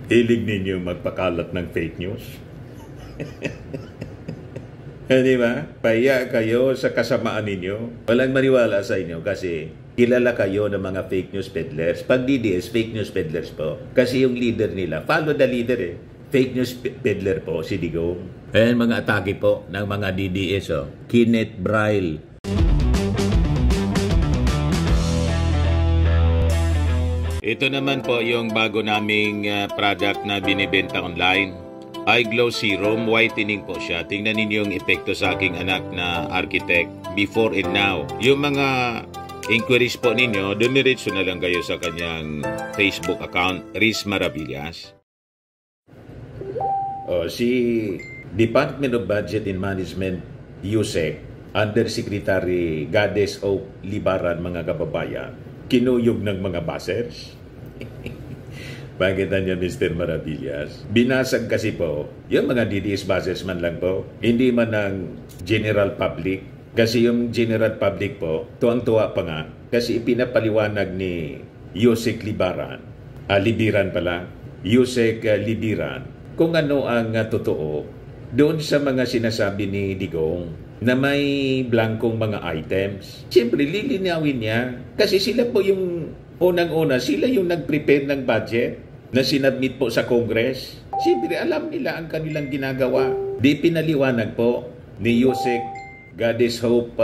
Hilig ninyo magpakalat ng fake news. Di ba? Pahiya kayo sa kasamaan ninyo. Walang maniwala sa inyo kasi kilala kayo ng mga fake news peddlers. Pag DDS, fake news peddlers po. Kasi yung leader nila, follow the leader eh. Fake news peddler po, si Digong. Ayan mga atake po ng mga DDS. Oh. Kenneth Braille. Ito naman po yung bago naming product na binibenta online. iGlow Serum, whitening po siya. Tingnan ninyo yung epekto sa aking anak na architect before and now. Yung mga inquiries po ninyo, dumiretso na lang kayo sa kanyang Facebook account, Riz Maravillas. Si Department of Budget and Management, USEC, Undersecretary Gades O. Libaran, mga kababayan, kinuyog ng mga buzzers. Bakit niya, Mr. Maravillas? Binasag kasi po, yung mga DDS buzzers man lang po, hindi man ng general public. Kasi yung general public po, tuwang-tuwa pa nga, kasi ipinapaliwanag ni Yusek Libaran, Libiran pala, Yusek Libiran, kung ano ang totoo doon sa mga sinasabi ni Digong na may blankong mga items. Siyempre, lilinawin niya, kasi sila po yung unang-una, sila yung nag-prepare ng budget na sinabmit po sa Congress. Siyempre, alam nila ang kanilang ginagawa. Di pinaliwanag po ni Yusek Gades Hope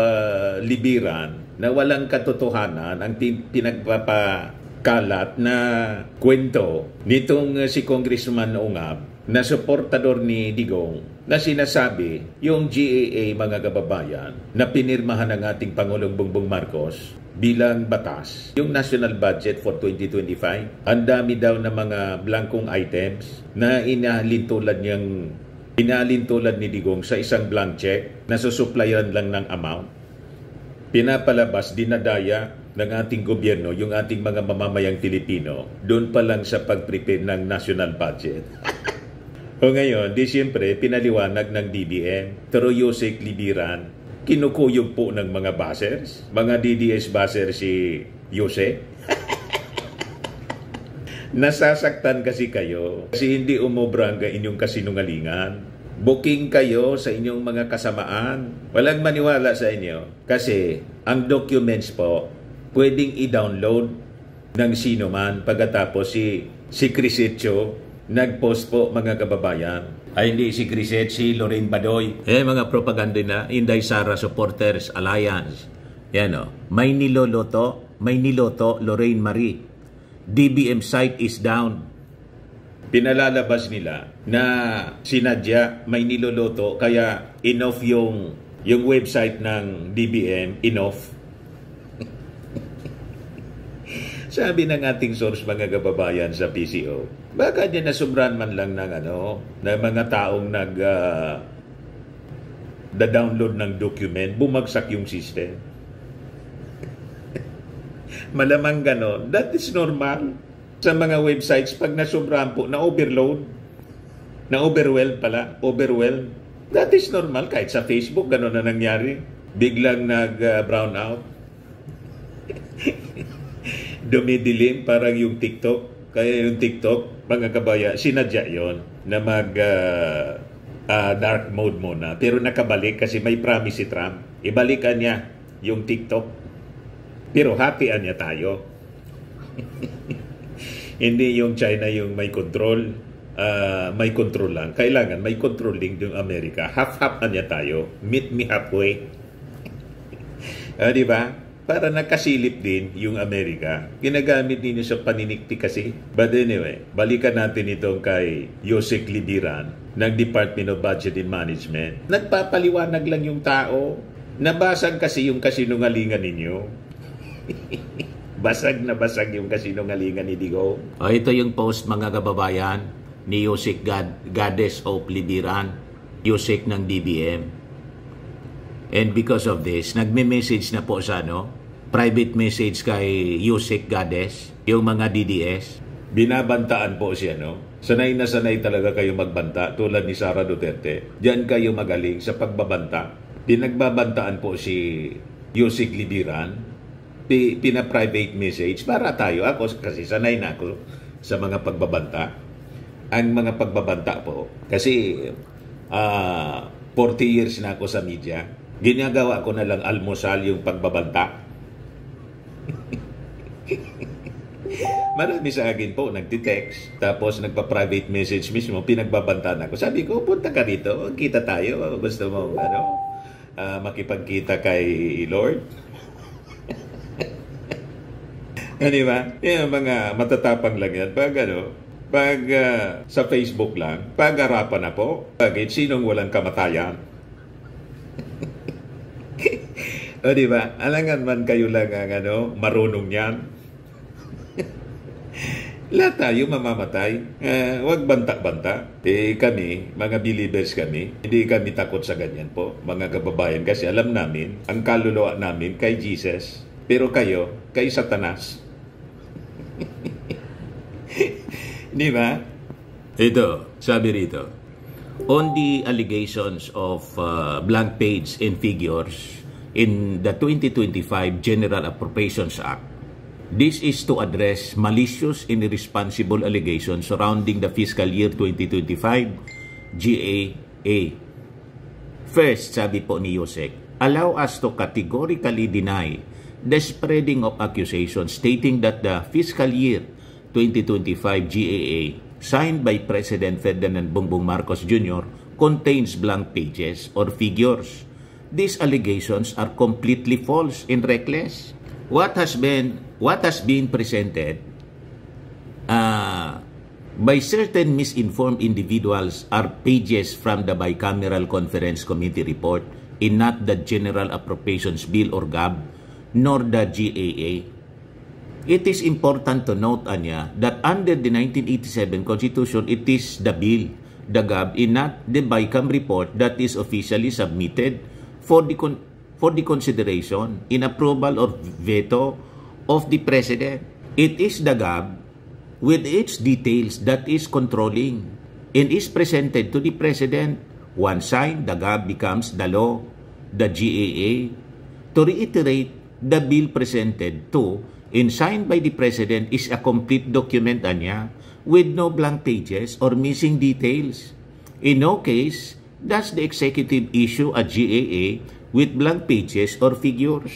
Libiran na walang katotohanan ang pinagpapakalat na kwento nitong si Congressman Ongab na suportador ni Digong na sinasabi yung GAA, mga kababayan, na pinirmahan ng ating Pangulong Bongbong Marcos bilang batas, yung national budget for 2025. Ang dami daw na mga blankong items na inalintulad ni Digong sa isang blank check na susuplayan lang ng amount. Pinapalabas, dinadaya ng ating gobyerno yung ating mga mamamayang Pilipino doon pa lang sa pag-prepare ng national budget. O ngayon, di siyempre, pinaliwanag ng DBM, through Yusek Libiran, kinukuyog po ng mga buzzers, mga DDS buzzers si Yusek. Nasasaktan kasi kayo kasi hindi umobra ang inyong kasinungalingan. Booking kayo sa inyong mga kasamaan. Walang maniwala sa inyo kasi ang documents po pwedeng i-download ng sino man. Pagkatapos si Crisetio nag-post po, mga kababayan. Ay hindi si Criset, si Lorraine Badoy. Mga propaganda na Inday Sara Supporters Alliance. Yan o. May niloto, Lorraine Marie. DBM site is down. Pinalalabas nila na sinadya may niloloto kaya enough yung website ng DBM, enough. Sabi ng ating source, mga kababayan sa PCO, baka dyan nasubran man lang ng mga taong nag-download ng document, bumagsak yung system. Malamang gano'n. That is normal sa mga websites pag nasubran po, na-overload, overwhelm. That is normal. Kahit sa Facebook, gano'n na nangyari. Biglang nag-brown out. Dumidilim parang yung TikTok. Kaya yung TikTok, mga kabaya, sinadya yon na dark mode muna. Pero nakabalik kasi may promise si Trump. Ibalikan niya yung TikTok. Pero happyan niya tayo. Hindi yung China yung may control. May control lang. Kailangan may control din yung Amerika. Half-half niya tayo. Meet me halfway. Di ba? Para nakasilip din yung Amerika. Ginagamit ninyo sa paninikti kasi. But anyway, balikan natin itong kay Yusek Libiran ng Department of Budget and Management. Nagpapaliwanag lang yung tao. Nabasag kasi yung kasinungalingan ninyo. Basag na basag yung kasinungalingan ni Digo. Ito yung post, mga kababayan, ni Yusek Gades O. Libiran, Yusek ng DBM. And because of this, nagme-message na po sa private message kay Yusek Gades, yung mga DDS. Binabantaan po siya, Sanay na sanay talaga kayo magbanta, tulad ni Sara Duterte. Diyan kayo magaling sa pagbabanta. Pinagbabantaan po si Yusek Libiran, pina-private message para tayo. Ako kasi sanay na ako sa mga pagbabanta. ang mga pagbabanta po. Kasi 40 years na ako sa media. Ginagawa ko na lang almusal yung pagbabanta. Marami sa akin po nagtitext, tapos nagpa-private message mismo, pinagbabantaan ako. Sabi ko, punta ka rito, kita tayo, gusto mo makipagkita kay Lord. Di ba? Yung mga matatapang lang yan. Pag sa Facebook lang, pag-arapan na po, bakit sinong walang kamatayan? O di ba? Alangan man kayo lang ang marunong yan. Lahat tayo mamamatay. Huwag banta-banta. Kami, mga believers kami, hindi kami takot sa ganyan po, mga kababayan. Kasi alam namin, ang kaluluwa namin kay Jesus. Pero kayo, kay Satanas. Di ba? Ito, sabi rito. On the allegations of blank page and figures in the 2025 General Appropriations Act, this is to address malicious and irresponsible allegations surrounding the fiscal year 2025 GAA. First, sabi po ni Yusek, allow us to categorically deny the spreading of accusations stating that the fiscal year 2025 GAA signed by President Ferdinand Bongbong Marcos Jr. contains blank pages or figures. These allegations are completely false and reckless. What has been presented by certain misinformed individuals are pages from the Bicameral Conference Committee report and not the General Appropriations Bill or GAB, nor the GAA. It is important to note, Anya, that under the 1987 Constitution, it is the bill, the GAB, and not the BICAM report that is officially submitted for the consideration in approval or veto of the President. It is the GAB with its details that is controlling and is presented to the President. Once signed, the GAB becomes the law, the GAA. To reiterate, the bill presented to and signed by the President is a complete document, Anya, with no blank pages or missing details. In no case does the executive issue a GAA with blank pages or figures.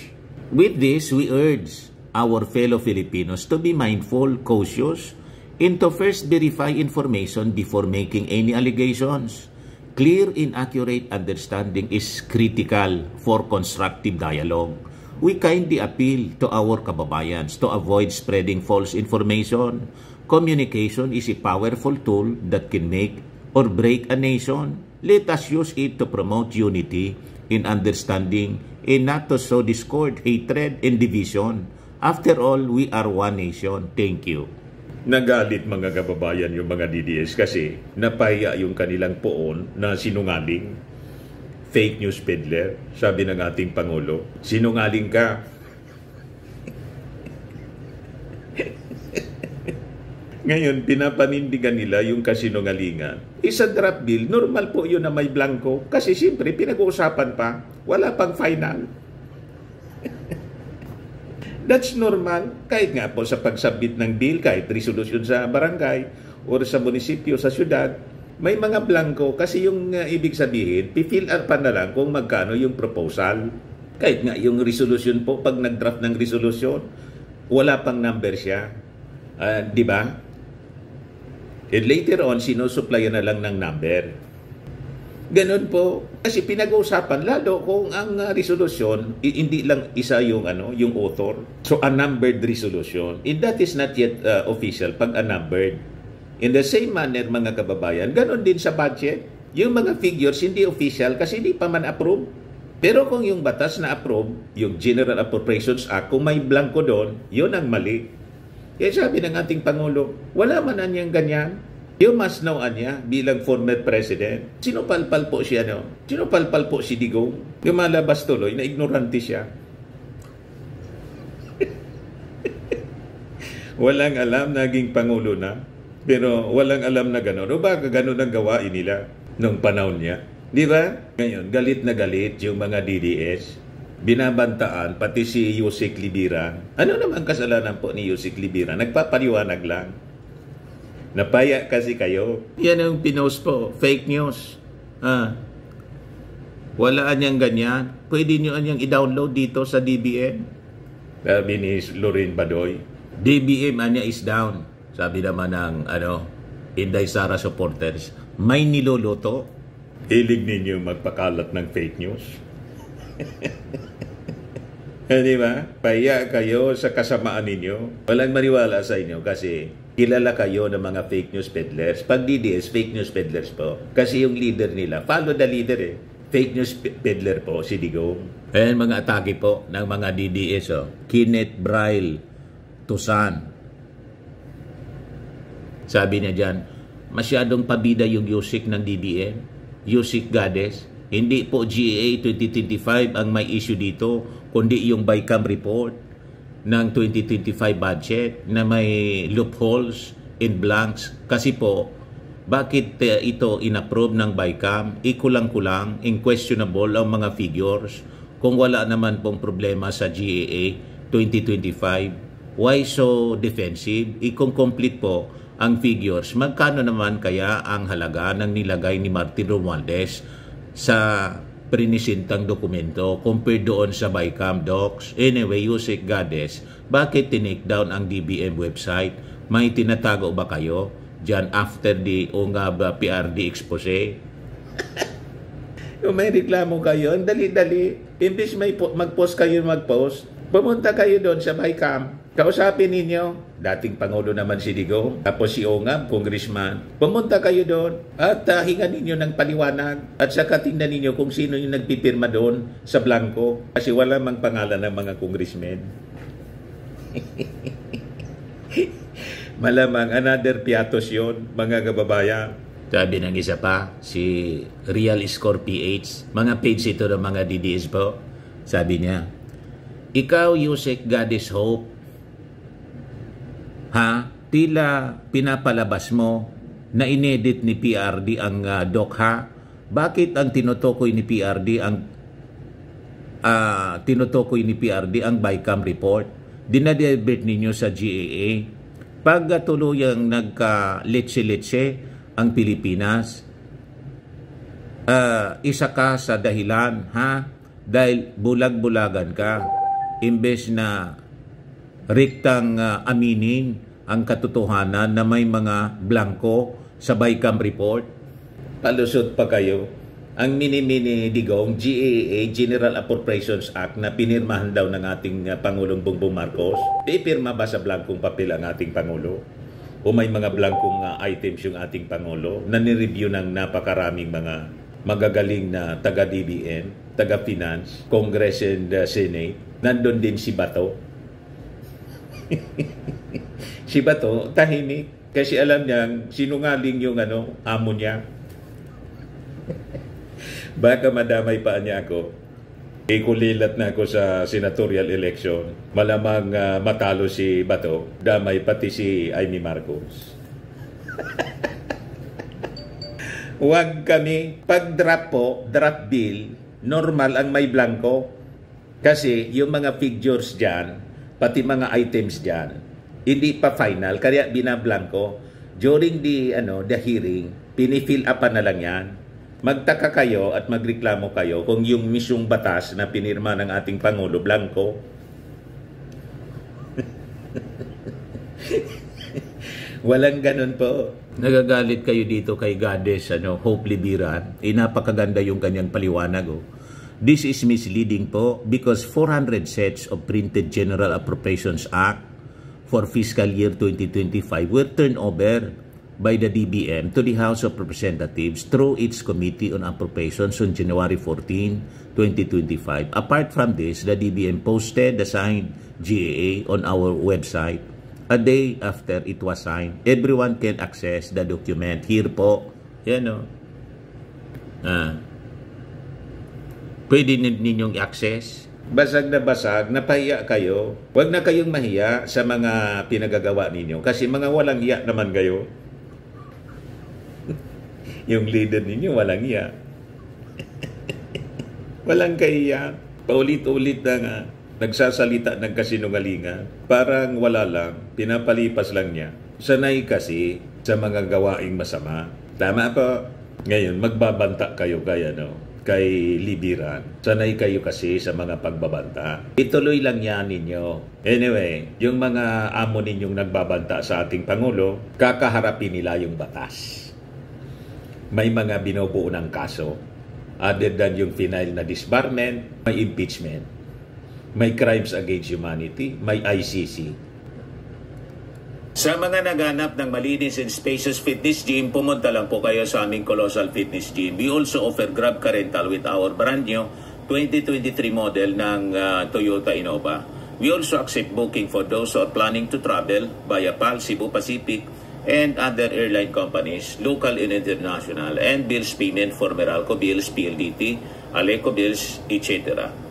With this, we urge our fellow Filipinos to be mindful, cautious, and to first verify information before making any allegations. Clear and accurate understanding is critical for constructive dialogue. We kindly appeal to our kababayans to avoid spreading false information. Communication is a powerful tool that can make or break a nation. Let us use it to promote unity and understanding and not to sow discord, hatred, and division. After all, we are one nation. Thank you. Nagalit mga kababayan yung mga DDS kasi napahiya yung kanilang poon na sinungaling. Fake news peddler, sabi ng ating Pangulo. Sinungaling ka. Ngayon, pinapanindigan nila yung kasinungalingan. Isa draft bill, normal po yun na may blanco. Kasi siyempre, pinag-uusapan pa. Wala pang final. That's normal. Kahit nga po sa pagsabit ng bill, kahit resolusyon sa barangay o sa munisipyo, sa syudad, may mga blanco kasi yung ibig sabihin, pifill up pa na lang kung magkano yung proposal. Kahit nga yung resolution po, pag nag-draft ng resolution, wala pang number siya. Di ba? And later on, sinusuplayan na lang ng number. Ganun po. Kasi pinag-uusapan, lalo kung ang resolution, hindi lang isa yung, yung author. So, a numbered resolution. And that is not yet official pag unnumbered. In the same manner, mga kababayan, ganon din sa budget. Yung mga figures hindi official kasi hindi pa man approve. Pero kung yung batas na approve, yung General Appropriations Act, kung may blanco doon, yun ang mali. Kaya sabi ng ating Pangulo, wala man anyang ganyan. You must know anya bilang former president. Sinupalpal po siya, no? Sinupalpal po si Digong. Lumalabas tuloy na ignorante siya. Walang alam, naging Pangulo na. Pero walang alam na gano'n. O baka gano'n ang gawain nila nung panahon niya. Di ba? Ngayon, galit na galit yung mga DDS. Binabantaan, pati si Yusek Libiran. Ano naman kasalanan po ni Yusek Libiran? Nagpapaliwanag lang. Napaya kasi kayo. Yan ang pinost po, fake news. Wala niyang ganyan. Pwede niyo niyang i-download dito sa DBM. Sabi ni Lorraine Badoy, DBM anya is down. Sabi naman ng Inday Sara supporters, may niloloto. Hilig ninyo magpakalat ng fake news. Di ba? Paya kayo sa kasamaan ninyo. Walang maniwala sa inyo kasi kilala kayo ng mga fake news peddlers. Pag DDS, fake news peddlers po. Kasi yung leader nila, follow the leader eh. Fake news peddler po, si Digong. Ayan mga atake po ng mga DDS. Kenneth Braille Tusan. Sabi niya dyan, masyadong pabida yung Yusik ng DBM. Yusik Gades. Hindi po GAA 2025 ang may issue dito, kundi yung BICAM report ng 2025 budget na may loopholes in blanks. Kasi po, bakit ito inapprove ng BICAM? Ikulang-kulang, inquestionable ang mga figures. Kung wala naman pong problema sa GAA 2025, why so defensive? I-complete po ang figures. Magkano naman kaya ang halaga ng nilagay ni Martin Romualdez sa prinisintang dokumento compared doon sa BICAM docs? Anyway, Yusik Gades, bakit tinake down ang DBM website? May tinatago ba kayo dyan after the UNGAB PRD expose? Kung may reklamo kayo, dali-dali. Imbis may mag-post kayo pumunta kayo doon sa BICAM. Kausapin ninyo, dating Pangulo naman si Digong, tapos si Ongab, congressman. Pumunta kayo doon at hingan ninyo ng paliwanag at saka tingnan ninyo kung sino yung nagpipirma doon sa blanco kasi wala mang pangalan ng mga congressmen. Malamang another piatos yun, mga kababayan. Sabi ng isa pa, si Real Score PH, mga page ito ng mga DDS po. Sabi niya, ikaw, Yusek Goddess Hope, tila pinapalabas mo na inedit ni PRD ang doc ha? Bakit ang tinutukoy ni PRD ang BICAM report? Dinadebate ninyo sa GAA. Pag tuluyang nagka-letse-letse ang Pilipinas, isa ka sa dahilan dahil bulag-bulagan ka imbes na riktang aminin ang katotohanan na may mga blanco sa BICAM report. Palusot pa kayo. Ang mini-mini Digong, GAA, General Appropriations Act na pinirmahan daw ng ating Pangulong Bongbong Marcos. Ipirma ba sa blankong papel ang ating Pangulo? O may mga blankong items yung ating Pangulo na nireview ng napakaraming mga magagaling na taga-DBM, taga-finance, Congress and Senate. Nandun din si Bato. Si Bato, tahimik. Kasi alam niyang sinungaling yung amo niya. Baka madamay pa niya ako. Kulilat na ako sa senatorial election. Malamang matalo si Bato. Damay pati si Amy Marcos. Huwag kami. Pag draft bill, normal ang may blanco. Kasi yung mga figures dyan, pati mga items dyan, hindi pa final, kaya binablanko. During the hearing, pinifill up na lang yan. Magtaka kayo at magreklamo kayo kung yung misyong batas na pinirma ng ating Pangulo, blanco. Walang ganun po. Nagagalit kayo dito kay Gades, Hope Libiran. Napakaganda yung kanyang paliwanag. This is misleading po because 400 sets of printed General Appropriations Act for fiscal year 2025 were turned over by the DBM to the House of Representatives through its Committee on Appropriations on January 14, 2025. Apart from this, the DBM posted the signed GAA on our website a day after it was signed. Everyone can access the document. Here po, pwede ninyong i-access. Basag na basag, napahiya kayo. Huwag na kayong mahiya sa mga pinagagawa ninyo kasi mga walang hiya naman kayo. Yung leader ninyo walang hiya. Walang kahiya. Paulit-ulit na nagsasalita ng kasinungalingan. Parang wala lang, pinapalipas lang niya. Sanay kasi sa mga gawaing masama. Tama po. Ngayon, magbabanta kayo kay Libiran. Sanay kayo kasi sa mga pagbabanta. Ituloy lang yan ninyo. Anyway, yung mga amo ninyong nagbabanta sa ating Pangulo, kakaharapin nila yung batas. May mga binubuo ng kaso. Other than yung final na disbarment, may impeachment. May crimes against humanity, may ICC. Sa mga naghanap ng malinis and spacious fitness gym, pumunta lang po kayo sa aming Colossal Fitness Gym. We also offer Grab Car Rental with our brand new 2023 model ng Toyota Innova. We also accept booking for those who are planning to travel via PAL, Cebu Pacific, and other airline companies, local and international, and bills payment for Meralco Bills, PLDT, Aleco Bills, etc.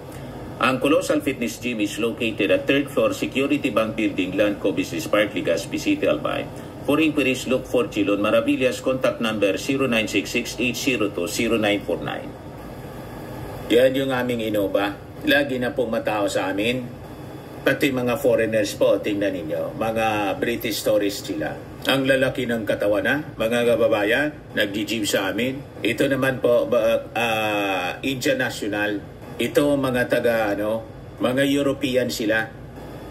Ang Colossal Fitness Gym is located at 3rd floor Security Bank Building, Landco Business Park, Legazpi City, Albay. For inquiries, look for Chilon Maravillas. Contact number 0966-802-0949. Yan yung aming Innova. Lagi na pong matao sa amin. Pati mga foreigners po, tingnan ninyo. Mga British tourists sila. Ang lalaki ng katawan na, mga kababayan, nag-gym sa amin. Ito naman po, Indian National. Ito mga mga European sila.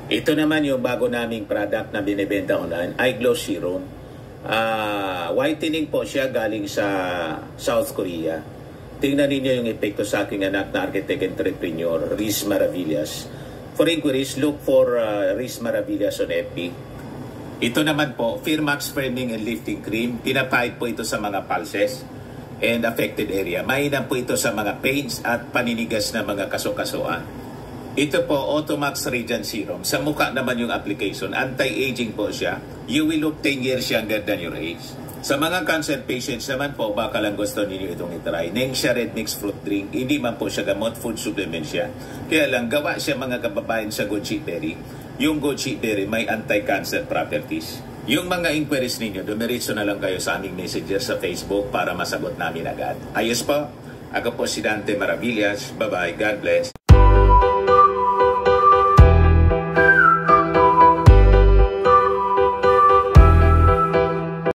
Ito naman yung bago naming product na binibenta online, iGlow Serum. Whitening po siya galing sa South Korea. Tingnan ninyo yung epekto sa aking anak na architect entrepreneur, Riz Maravillas. For inquiries, look for Riz Maravillas on FB. Ito naman po, Firmax Firming and Lifting Cream. Pinapahid po ito sa mga pulses and affected area. Mainam po ito sa mga pains at paninigas na mga kaso-kasuan. Ito po, Automax Radiant Serum. Sa mukha naman yung application. Anti-aging po siya. You will look 10 years younger than your age. Sa mga cancer patients naman po, baka lang gusto ninyo itong itry. Nengxia Red Mix Fruit Drink. Hindi man po siya gamot, food supplement siya. Kaya lang, gawa siya mga kababayan sa goji berry. Yung goji berry may anti-cancer properties. Yung mga inquiries ninyo, dumiritso na lang kayo sa aming messenger sa Facebook para masagot namin agad. Ayos po. Ako po si Dante Maravillas. Bye-bye. God bless.